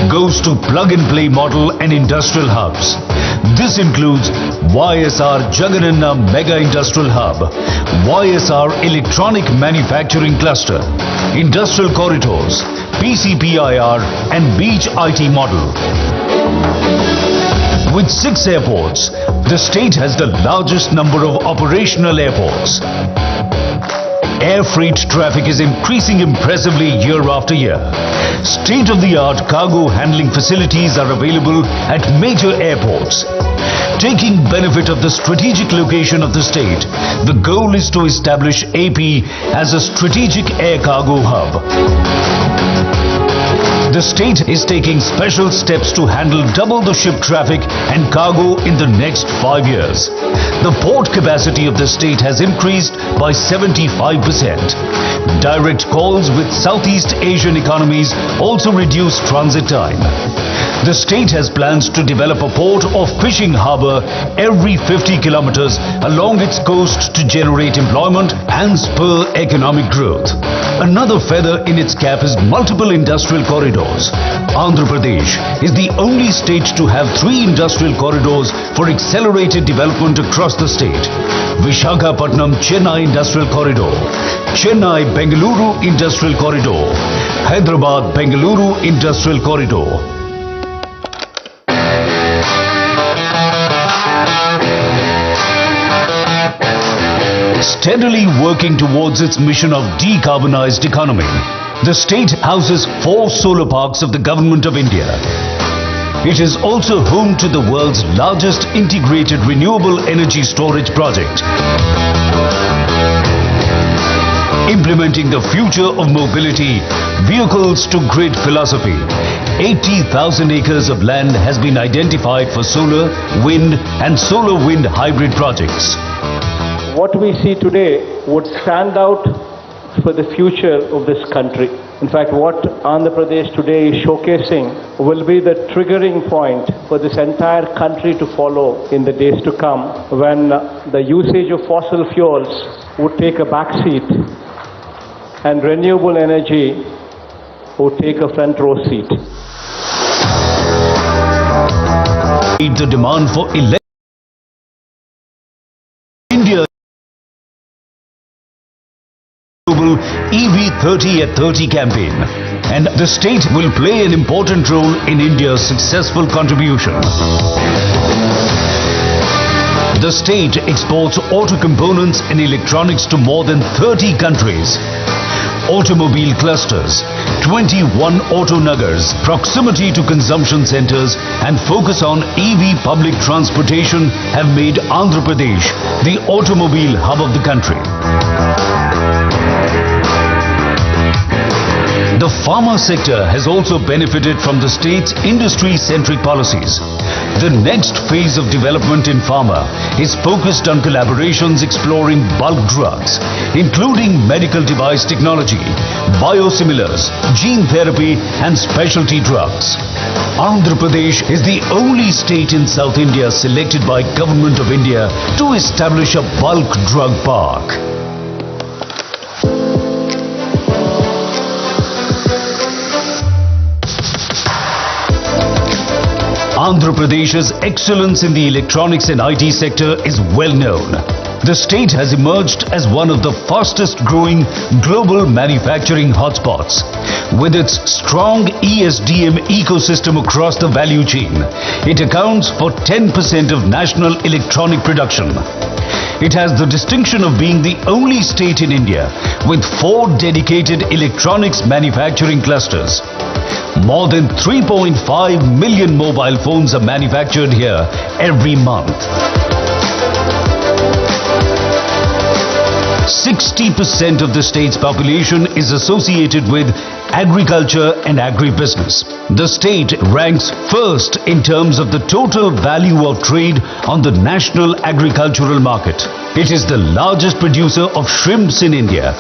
goes to plug-and-play model and industrial hubs. This includes YSR Jagan Mega Industrial Hub, YSR Electronic Manufacturing Cluster, Industrial Corridors, PCPIR and Beach IT model. With 6 airports, the state has the largest number of operational airports. Air freight traffic is increasing impressively year after year. State-of-the-art cargo handling facilities are available at major airports. Taking benefit of the strategic location of the state, the goal is to establish AP as a strategic air cargo hub. The state is taking special steps to handle double the ship traffic and cargo in the next 5 years. The port capacity of the state has increased by 75%. Direct calls with Southeast Asian economies also reduce transit time. The state has plans to develop a port or fishing harbour every 50 kilometers along its coast to generate employment and spur economic growth. Another feather in its cap is multiple industrial corridors. Andhra Pradesh is the only state to have 3 industrial corridors for accelerated development across the state. Visakhapatnam Chennai Industrial Corridor, Chennai Bengaluru Industrial Corridor, Hyderabad Bengaluru Industrial Corridor. Steadily working towards its mission of decarbonized economy, the state houses 4 solar parks of the Government of India. It is also home to the world's largest integrated renewable energy storage project. Implementing the future of mobility, vehicles to grid philosophy, 80,000 acres of land has been identified for solar, wind and solar wind hybrid projects. What we see today would stand out for the future of this country. In fact, what Andhra Pradesh today is showcasing will be the triggering point for this entire country to follow in the days to come, when the usage of fossil fuels would take a back seat and renewable energy would take a front row seat. The demand for India EV 30 at 30 campaign, and the state will play an important role in India's successful contribution. The state exports auto components and electronics to more than 30 countries. Automobile clusters, 21 auto nagars, proximity to consumption centers and focus on EV public transportation have made Andhra Pradesh the automobile hub of the country. The pharma sector has also benefited from the state's industry-centric policies. The next phase of development in pharma is focused on collaborations exploring bulk drugs, including medical device technology, biosimilars, gene therapy and specialty drugs. Andhra Pradesh is the only state in South India selected by Government of India to establish a bulk drug park. Andhra Pradesh's excellence in the electronics and IT sector is well known. The state has emerged as one of the fastest growing global manufacturing hotspots. With its strong ESDM ecosystem across the value chain, it accounts for 10% of national electronic production. It has the distinction of being the only state in India with 4 dedicated electronics manufacturing clusters. More than 3.5 million mobile phones are manufactured here every month. 60% of the state's population is associated with agriculture and agribusiness. The state ranks first in terms of the total value of trade on the national agricultural market. It is the largest producer of shrimps in India.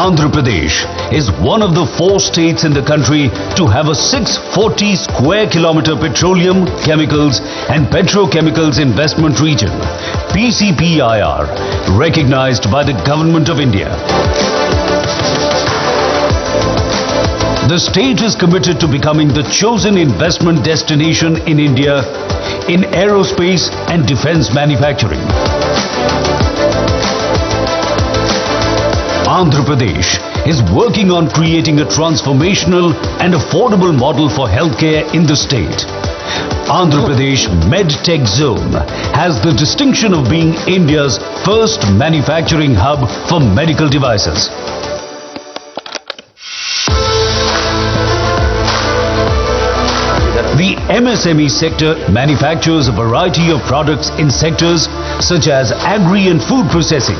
Andhra Pradesh is one of the 4 states in the country to have a 640 square kilometer petroleum, chemicals and petrochemicals investment region, PCPIR, recognized by the Government of India. The state is committed to becoming the chosen investment destination in India in aerospace and defense manufacturing. Andhra Pradesh is working on creating a transformational and affordable model for healthcare in the state. Andhra Pradesh MedTech Zone has the distinction of being India's first manufacturing hub for medical devices. The MSME sector manufactures a variety of products in sectors such as agri and food processing,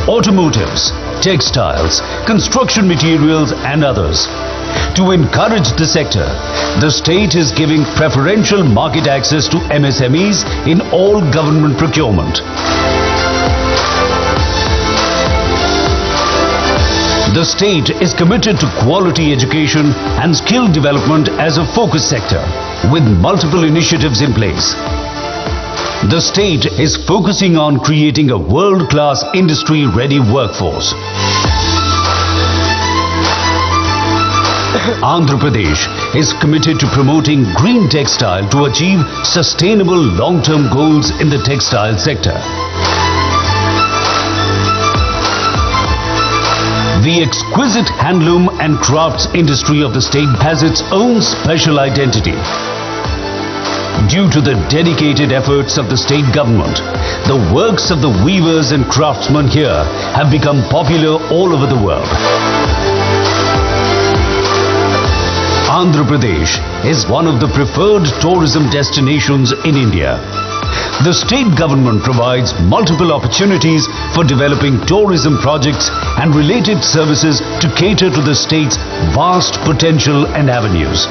automotives, textiles, construction materials and others. To encourage the sector, the state is giving preferential market access to MSMEs in all government procurement. The state is committed to quality education and skill development as a focus sector, with multiple initiatives in place. The state is focusing on creating a world-class industry-ready workforce. Andhra Pradesh is committed to promoting green textile to achieve sustainable long-term goals in the textile sector. The exquisite handloom and crafts industry of the state has its own special identity. Due to the dedicated efforts of the state government, the works of the weavers and craftsmen here have become popular all over the world. Andhra Pradesh is one of the preferred tourism destinations in India. The state government provides multiple opportunities for developing tourism projects and related services to cater to the state's vast potential and avenues.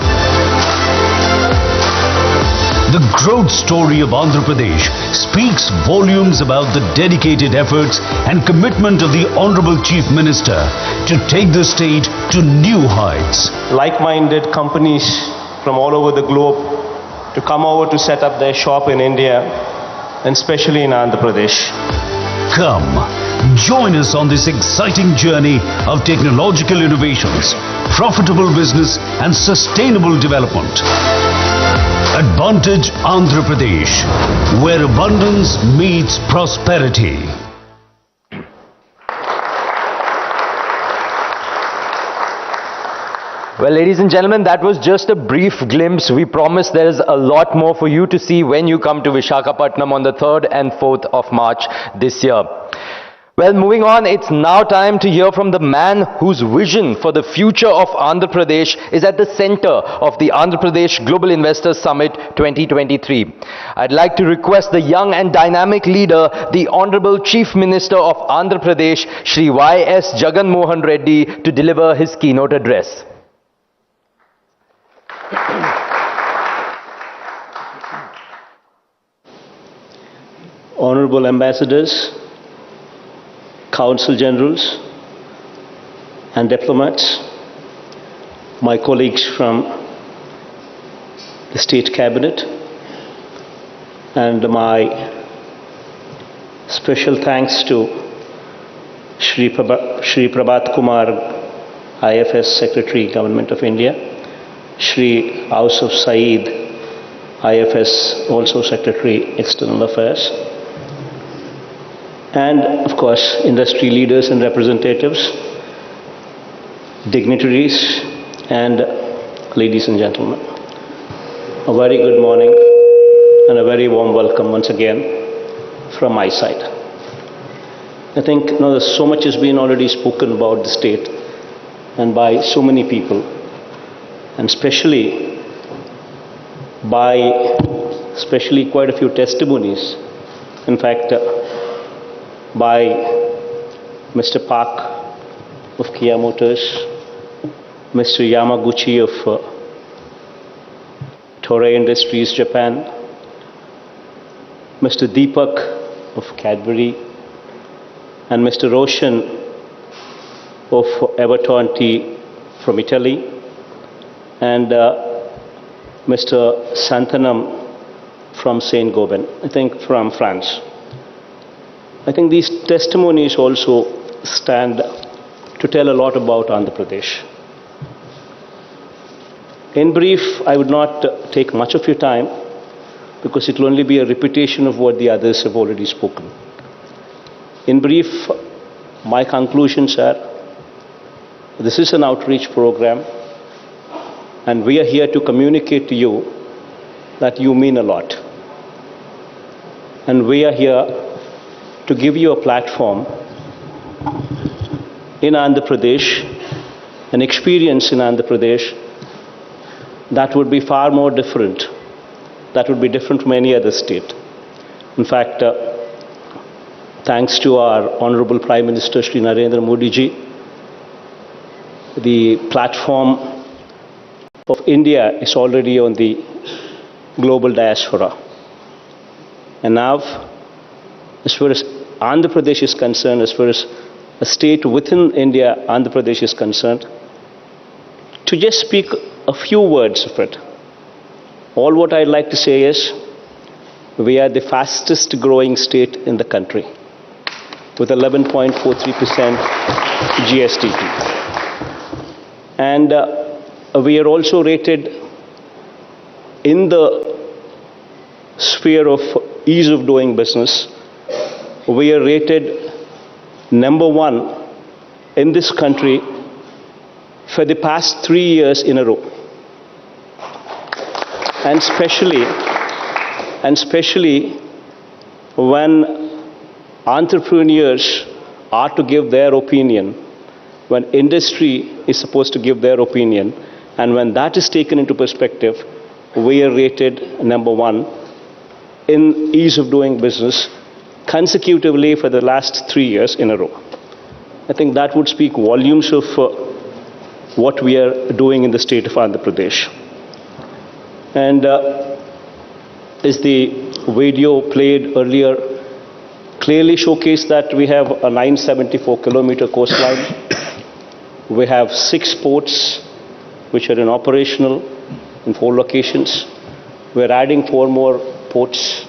The growth story of Andhra Pradesh speaks volumes about the dedicated efforts and commitment of the Honorable Chief Minister to take the state to new heights. Like-minded companies from all over the globe to come over to set up their shop in India, and especially in Andhra Pradesh. Come, join us on this exciting journey of technological innovations, profitable business and sustainable development. Advantage Andhra Pradesh, where abundance meets prosperity. Well, ladies and gentlemen, that was just a brief glimpse. We promise there is a lot more for you to see when you come to Visakhapatnam on the 3rd and 4th of March this year. Well, moving on, it's now time to hear from the man whose vision for the future of Andhra Pradesh is at the center of the Andhra Pradesh Global Investors Summit 2023. I'd like to request the young and dynamic leader, the Honorable Chief Minister of Andhra Pradesh, Shri Y.S. Jagan Mohan Reddy, to deliver his keynote address. Honorable Ambassadors, Consul Generals and diplomats, my colleagues from the State Cabinet, and my special thanks to Shri Prabhat Kumar, IFS Secretary, Government of India, Shri Ausaf Saeed, IFS also Secretary, External Affairs, and of course industry leaders and representatives, dignitaries and ladies and gentlemen. A very good morning and a very warm welcome once again from my side. I think there's so much has been already spoken about the state and by so many people, and especially quite a few testimonies. In fact, by Mr. Park of Kia Motors, Mr. Yamaguchi of Toray Industries, Japan, Mr. Deepak of Cadbury, and Mr. Roshan of Everton tea from Italy, and Mr. Santanam from Saint Gobain, I think from France. I think these testimonies also stand to tell a lot about Andhra Pradesh. In brief, I would not take much of your time because it will only be a repetition of what the others have already spoken. In brief, my conclusions are, this is an outreach program and we are here to communicate to you that you mean a lot. And we are here to give you a platform in Andhra Pradesh, an experience in Andhra Pradesh that would be far more different, that would be different from any other state. In fact, thanks to our Honorable Prime Minister Shri Narendra Modi ji, the platform of India is already on the global diaspora. And now, as far as Andhra Pradesh is concerned, as far as a state within India, Andhra Pradesh is concerned, to just speak a few words of it, all what I'd like to say is, we are the fastest growing state in the country with 11.43% GSDP. And we are also rated in the sphere of ease of doing business. We are rated #1 in this country for the past 3 years in a row. And especially when entrepreneurs are to give their opinion, when industry is supposed to give their opinion, and when that is taken into perspective, we are rated #1 in ease of doing business consecutively for the last 3 years in a row. I think that would speak volumes of what we are doing in the state of Andhra Pradesh. And as the video played earlier clearly showcased that we have a 974-kilometer coastline. We have 6 ports which are in operational in 4 locations. We're adding 4 more ports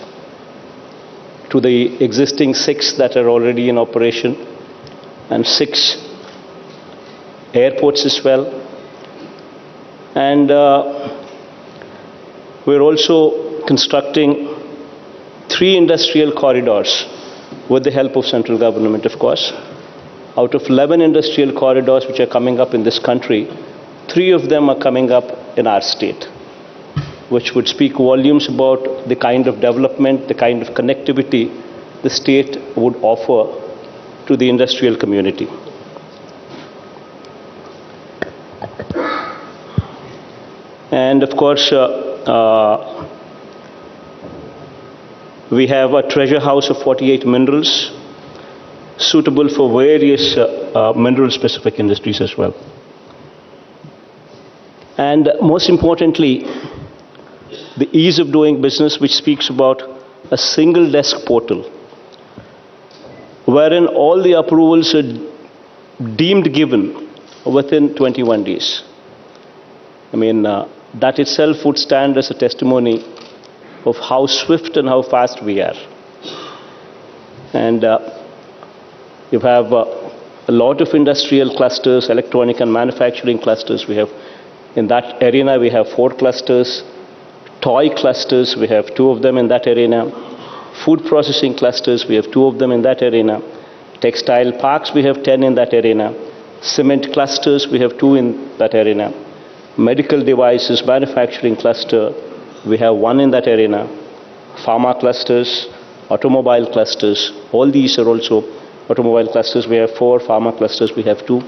to the existing 6 that are already in operation, and 6 airports as well. And we're also constructing 3 industrial corridors with the help of central government, of course. Out of 11 industrial corridors which are coming up in this country, 3 of them are coming up in our state, which would speak volumes about the kind of development, the kind of connectivity the state would offer to the industrial community. And of course, we have a treasure house of 48 minerals suitable for various mineral-specific industries as well. And most importantly, the ease of doing business, which speaks about a single desk portal, wherein all the approvals are deemed given within 21 days. I mean, that itself would stand as a testimony of how swift and how fast we are. And you have a lot of industrial clusters, electronic and manufacturing clusters. We have, in that arena, we have 4 clusters. Toy clusters, we have 2 of them in that arena. Food processing clusters, we have 2 of them in that arena. Textile parks, we have 10 in that arena. Cement clusters, we have 2 in that arena. Medical devices, manufacturing cluster, we have 1 in that arena. Pharma clusters, automobile clusters, all these are also automobile clusters. We have 4, pharma clusters, we have 2.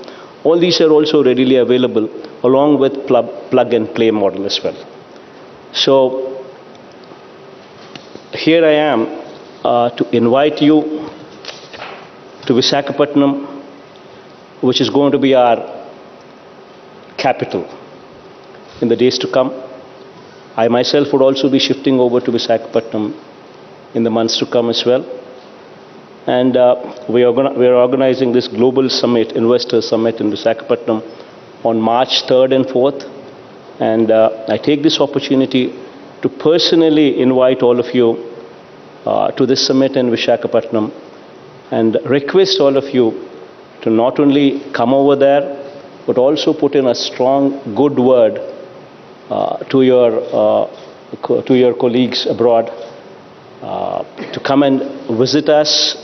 All these are also readily available along with plug and play model as well. So here I am to invite you to Visakhapatnam, which is going to be our capital in the days to come. I myself would also be shifting over to Visakhapatnam in the months to come as well. And we are organizing this global summit, investor summit in Visakhapatnam on March 3rd and 4th. And I take this opportunity to personally invite all of you to this summit in Visakhapatnam and request all of you to not only come over there, but also put in a strong, good word to your colleagues abroad to come and visit us,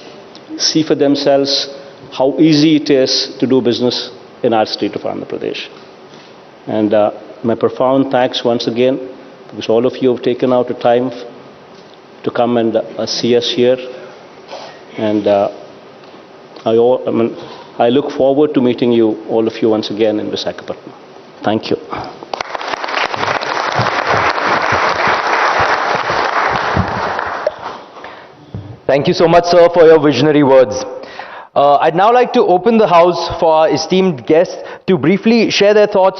see for themselves how easy it is to do business in our state of Andhra Pradesh. And my profound thanks once again, because all of you have taken out a time to come and see us here. And I look forward to meeting you, all of you, once again in Visakhapatnam. Thank you. Thank you so much, sir, for your visionary words. I'd now like to open the house for our esteemed guests to briefly share their thoughts